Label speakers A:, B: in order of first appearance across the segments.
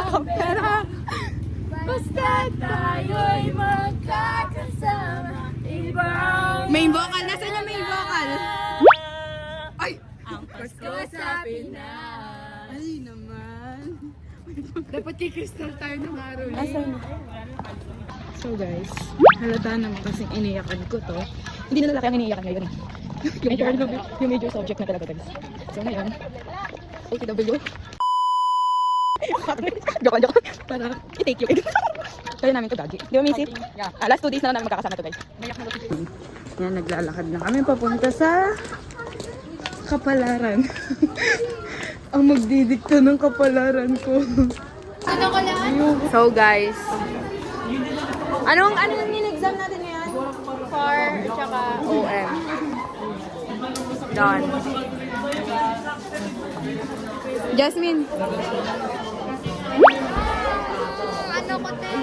A: Pero, basta tayo'y magkakasama. Main vocal. Nasaan yung main vocal? Ay! Ang Pasko sa Pinas. Ay naman. Dapat kay Crystal tayo ng araw. Asan? So guys, halata naman kasing iniyakan ko to. Hindi na lalaki ang iniyakan ngayon eh. yung major subject na talaga guys. So ngayon, OTW. Joke. Para i-take yung kaya namin ito gagi. Di ba, Missy? Yeah. Last 2 days na namin magkakasama to guys. Yan, naglalakad na kami papunta sa kapalaran. Ang magdidikta ng kapalaran ko. So guys, anong exam natin ngayon? FAR, tsaka OM. Done. Jasmine.
B: Ano ko te?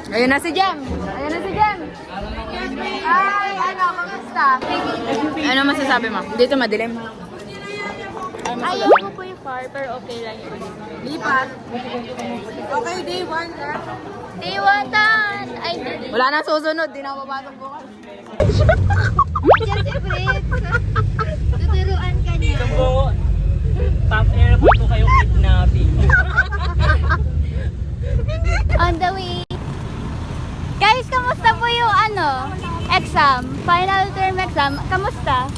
A: Ayun na si Jem. Ay, ano, kamusta? Ano masasabi mo? Dito madilim.
B: Ayaw ko po yung far, pero okay lang yun.
A: Lipat. Okay, day 1 na.
B: Iwatan! Ay, hindi.
A: Wala na susunod, di na ako papasok bukas.
B: Siyempre, tuturuan ka niya.
C: Top airport ko kayo kidnapping.
B: On the way. Guys, kamusta po yung exam? Final term exam. Kamusta?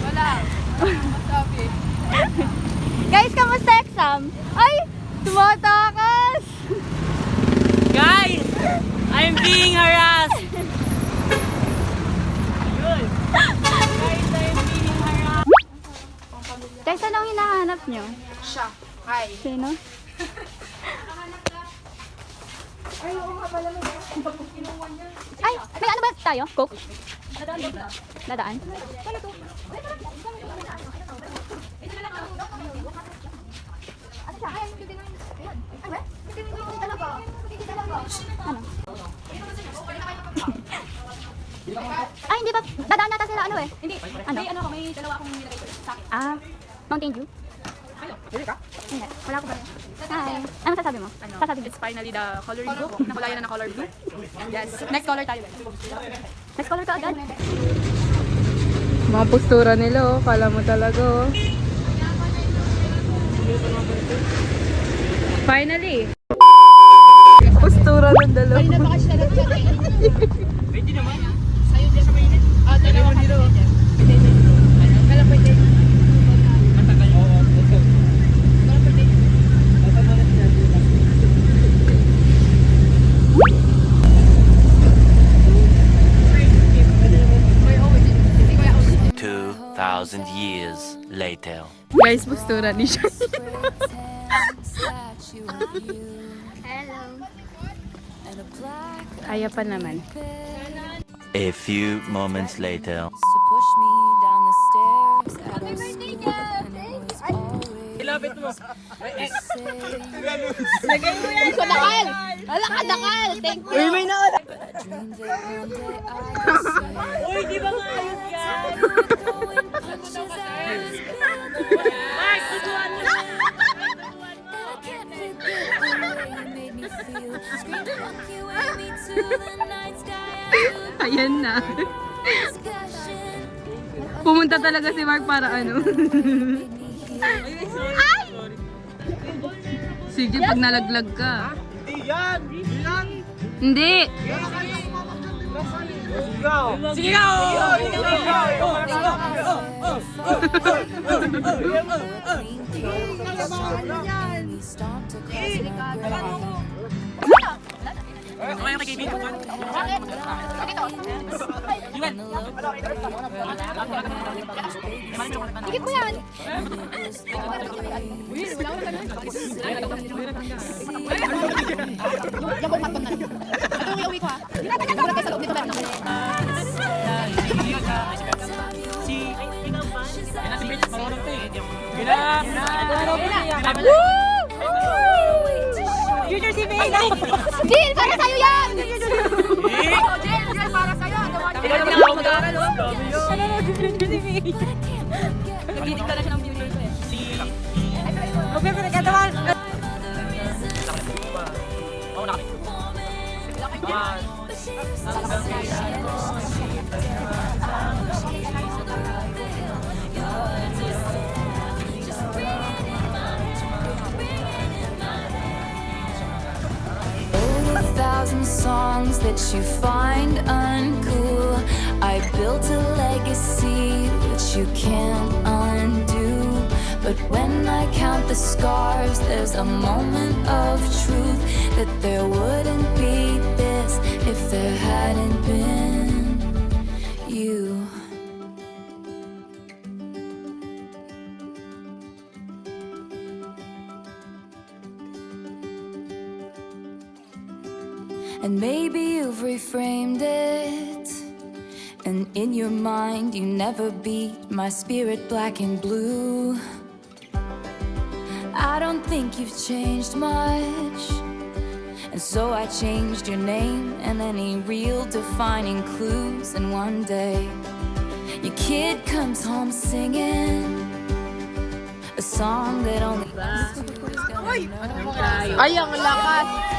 A: Wala. Masabi.
B: Guys, kamusta exam? Ay! Tumatakas!
C: Guys! I'm being harassed! Yun! Guys, I'm being harassed!
B: Guys, anong hinahanap nyo?
A: Siya. Hi.
B: Sino? Ay, may ano ba tayo? Coke? Dadaan? Ano? Ay, hindi ba? Dadaan nata sila ano eh? Hindi. Ano? May dalawa akong nilagay sa akin. Ah, Mountain Dew?
A: Pili ka?
B: Hindi. Wala ko ba? Hi. Ano sasabi mo? Sasabi mo?
D: It's finally the coloring book. Nakulayan na ng color blue. Yes. Next color tayo.
B: Next color ka agad?
A: Mga postura nila oh. Kala mo talaga oh. Finally. Postura ng dalawa.
C: Pwede naman.
D: Sa'yo dyan sa mainit. Dalawa ka dito. Kalapit din.
C: Matagal. Oo.
D: Kalapit din.
E: Years later.
A: Guys, postura ni siya.
B: Hello.
A: Kaya pa naman.
E: A few moments later.
B: Happy birthday, Jeff!
C: Ilapit mo.
B: Dakal! Wala ka, dakal! Thank you!
A: Uy, may naon!
C: Uy, di ba nga ayos yan? Mark, tutuan mo na.
A: Ayan na. Pumunta talaga si Mark para ano. Sige, pag nalaglag ka. Hindi.
C: Sige ka! Okay, kay Baby. Yuan!
B: Higit mo yan! Yabong matbang na lang. Ito yung iuwi ko ha. Nagulat kayo sa loob nito meron ako.
C: Si... Yan na si Mitch, marunong to eh. Gila!
B: Junior si May! Jill, para sa'yo yan! Jill, para sa'yo!
C: Ikaw naman ako mag-aaral, oh.
D: Nagdidik ka na siya ng junior ko eh.
C: Si...
D: Huwag mo pinagkatawa
F: that you find uncool. I built a legacy which you can't undo. But when I count the scars, there's a moment of truth that there wouldn't be this if there hadn't been you. And maybe you've reframed it, and in your mind you never beat my spirit black and blue. I don't think you've changed much, and so I changed your name and any real defining clues. And one day your kid comes home singing a song that only us two is gonna know.
A: Ay, ang lakas!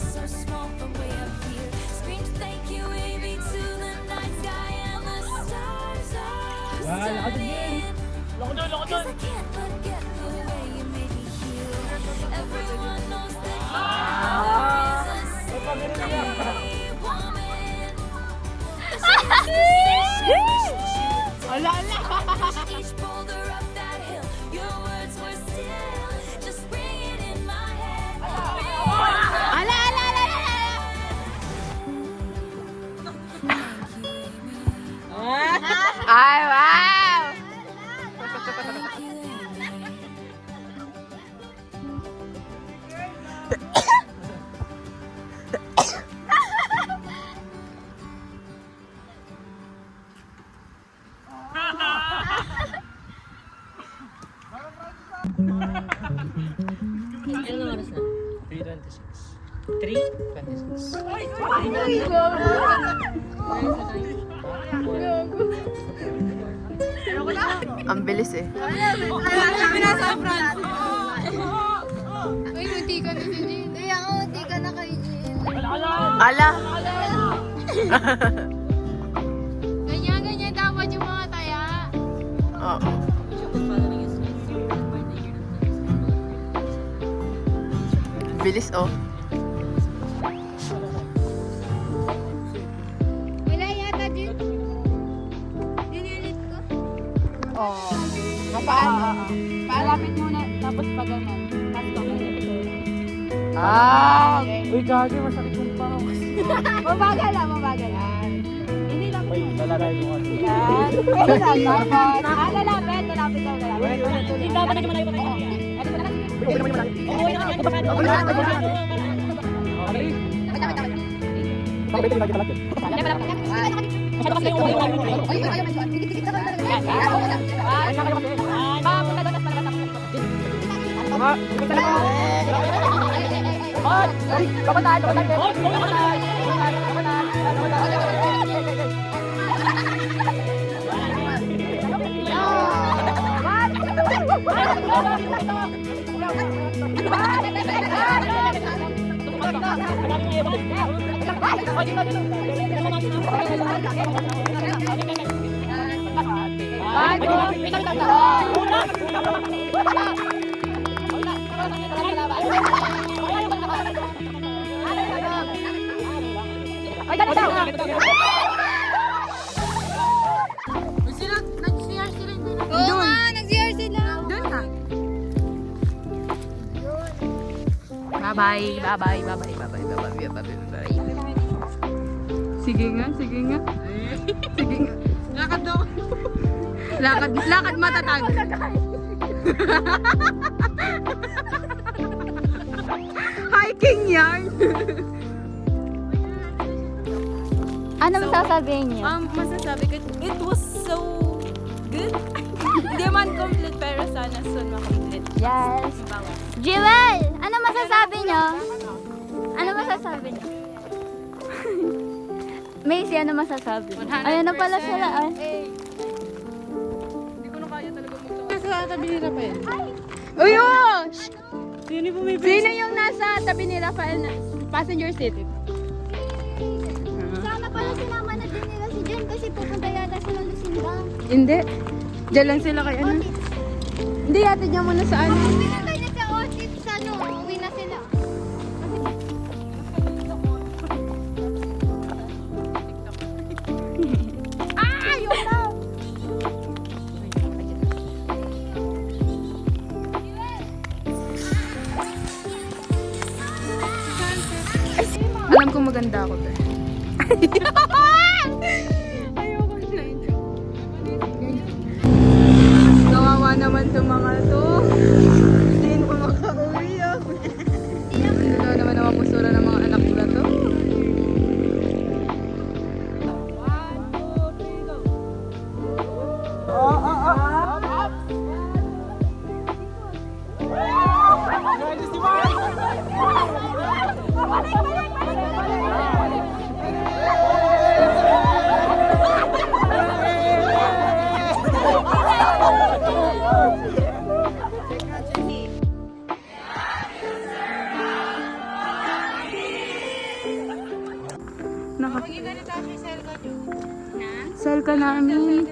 F: So small from way up here. Screams thank you, baby, to the night sky and the stars are singing. 'Cause I can't forget the way you made me feel. Everyone knows that you is a scary woman. Each boulder up that hill, your words were still just ringing in my head.
B: Ala, ala, ala, ala.
A: Ay, wow!
C: Ilan oras na? 3:26. 3:26.
A: Ang bilis eh.
D: Uy, munti ka na si Jin. Uy, ako, munti ka na kay Jin.
A: Ala!
D: Ganyan dapat yung mga taya.
A: Oo. Bilis oh.
D: Wala yata, Jin. Dinilit ko.
A: Oh. Paano? Palapit muna, tapos pa ganun. Tapos Ah!
C: Uy, gagi, masakit yung pao.
A: Mabagal lang. Hindi lang.
C: Uy, lalaray mo kasi.
A: Yan. Pwede lang. Tapos, lalapit.
C: Hindi dapat na malayo pa kayo.
D: Oo nga, nag-CR sila.
A: Doon ka. Bye-bye. Sige nga. Lakad daw. Lakad matatag. Hiking yarn.
B: Ano masasabihin niyo?
G: Masasabi ko, it was so good. Hindi man complete, pero sana soon makomplete.
B: Yes. Jewel, ano masasabi niyo? Ano masasabi niyo? Macy, ano masasabi niyo? Ayun na pala sila. Ay.
A: Nasa tabi ni Rafael. Uy, oh! Sino yung nasa tabi ni Rafael na passenger seat?
B: Sana pala sinama na din nila si Jen kasi pupunta yata sila Lucinda.
A: Hindi. Diyan lang sila kay ano. Hindi, ate niya muna sa ano.
B: Pinatay na sa Otis sa ano, uwi na sila.
A: Alam ko maganda ako, be. Ayoko na ito. Kawawa naman itong mga to. Hindi pa makauwi ako. Ano naman ang postura ng mga anak ko na to? Selka namin.